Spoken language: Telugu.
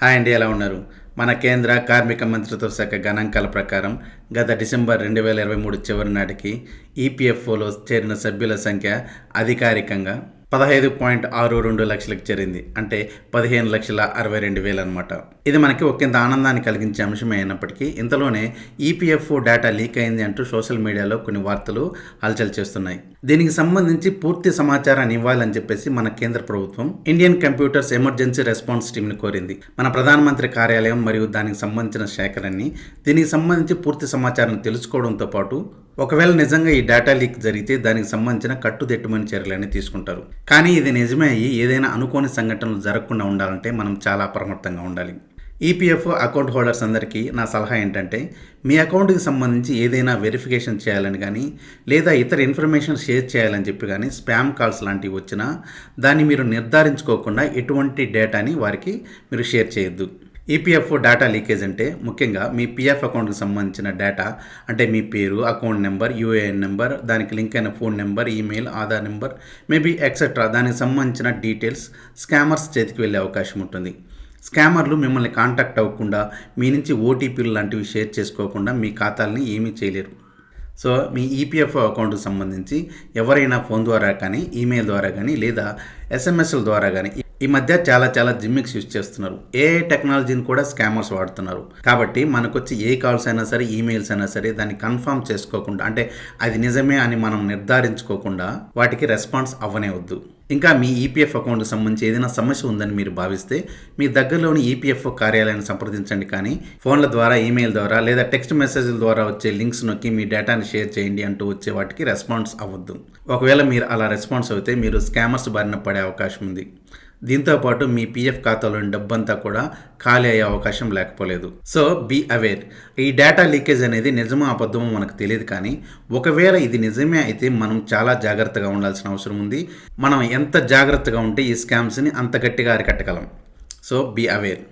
హాయ్ అండి, ఎలా ఉన్నారు? మన కేంద్ర కార్మిక మంత్రిత్వ శాఖ గణాంకాల ప్రకారం గత డిసెంబర్ 2023 చివరి నాటికి ఈపీఎఫ్ఓలో చేరిన సభ్యుల సంఖ్య అధికారికంగా 15.62 లక్షలకు చేరింది. అంటే 15,62,000 అనమాట. ఇది మనకి ఒకంత ఆనందాన్ని కలిగించే అంశమే అయినప్పటికీ ఇంతలోనే ఈపీఎఫ్ఓ డేటా లీక్ అయింది అంటూ సోషల్ మీడియాలో కొన్ని వార్తలు హల్చల్ చేస్తున్నాయి. దీనికి సంబంధించి పూర్తి సమాచారాన్ని ఇవ్వాలని చెప్పేసి మన కేంద్ర ప్రభుత్వం ఇండియన్ కంప్యూటర్స్ ఎమర్జెన్సీ రెస్పాన్స్ టీంని కోరింది. మన ప్రధానమంత్రి కార్యాలయం మరియు దానికి సంబంధించిన శాఖలన్నీ దీనికి సంబంధించి పూర్తి సమాచారం తెలుసుకోవడంతో పాటు ఒకవేళ నిజంగా ఈ డేటా లీక్ జరిగితే దానికి సంబంధించిన కట్టుదిట్టమైన చర్యలన్నీ తీసుకుంటారు. కానీ ఇది నిజమే అయ్యి ఏదైనా అనుకోని సంఘటనలు జరగకుండా ఉండాలంటే మనం చాలా అప్రమత్తంగా ఉండాలి. ఈపీఎఫ్ఓ అకౌంట్ హోల్డర్స్ అందరికీ నా సలహా ఏంటంటే, మీ అకౌంట్కి సంబంధించి ఏదైనా వెరిఫికేషన్ చేయాలని కానీ లేదా ఇతర ఇన్ఫర్మేషన్ షేర్ చేయాలని చెప్పి కానీ స్పామ్ కాల్స్ లాంటివి వచ్చినా దాన్ని మీరు నిర్ధారించుకోకుండా ఎటువంటి డేటాని వారికి మీరు షేర్ చేయొద్దు. ఈపీఎఫ్ఓ డేటా లీకేజ్ అంటే ముఖ్యంగా మీ పీఎఫ్ అకౌంట్కి సంబంధించిన డేటా, అంటే మీ పేరు, అకౌంట్ నెంబర్, యూఏఎన్ నెంబర్, దానికి లింక్ అయిన phone number, email, Aadhaar number, maybe etcetera దానికి సంబంధించిన డీటెయిల్స్ స్కామర్స్ చేతికి వెళ్ళే అవకాశం ఉంటుంది. స్కామర్లు మిమ్మల్ని కాంటాక్ట్ అవ్వకుండా మీ నుంచి ఓటీపీలు లాంటివి షేర్ చేసుకోకుండా మీ ఖాతాలని ఏమీ చేయలేరు. సో మీ ఈపీఎఫ్ఓ అకౌంట్కి సంబంధించి ఎవరైనా ఫోన్ ద్వారా కానీ, ఈమెయిల్ ద్వారా కానీ లేదా ఎస్ఎంఎస్ల ద్వారా కానీ ఈ మధ్య చాలా జిమ్మిక్స్ యూజ్ చేస్తున్నారు. ఏఐ టెక్నాలజీని కూడా స్కామర్స్ వాడుతున్నారు. కాబట్టి మనకొచ్చి ఏ కాల్స్ అయినా సరే, ఈమెయిల్స్ అయినా సరే దాన్ని కన్ఫర్మ్ చేసుకోకుండా, అంటే అది నిజమే అని మనం నిర్ధారించుకోకుండా వాటికి రెస్పాన్స్ అవ్వనే వద్దు. ఇంకా మీ ఈపీఎఫ్ అకౌంట్కి సంబంధించి ఏదైనా సమస్య ఉందని మీరు భావిస్తే మీ దగ్గరలోని ఈపీఎఫ్ఓ కార్యాలయాన్ని సంప్రదించండి. కానీ ఫోన్ల ద్వారా, ఈమెయిల్ ద్వారా లేదా టెక్స్ట్ మెసేజ్ల ద్వారా వచ్చే లింక్స్ నొక్కి మీ డేటాని షేర్ చేయండి అంటూ వచ్చే వాటికి రెస్పాన్స్ అవ్వద్దు. ఒకవేళ మీరు అలా రెస్పాన్స్ అయితే మీరు స్కామర్స్ బారిన పడే అవకాశం ఉంది. దీంతోపాటు మీ పీఎఫ్ ఖాతాలోని డబ్బంతా కూడా ఖాళీ అయ్యే అవకాశం లేకపోలేదు. So be aware. ఈ డేటా లీకేజ్ అనేది నిజమో అబద్ధమో మనకు తెలియదు, కానీ ఒకవేళ ఇది నిజమే అయితే మనం చాలా జాగ్రత్తగా ఉండాల్సిన అవసరం ఉంది. మనం ఎంత జాగ్రత్తగా ఉంటే ఈ స్కామ్స్ని అంత గట్టిగా అరికట్టగలం. So be aware.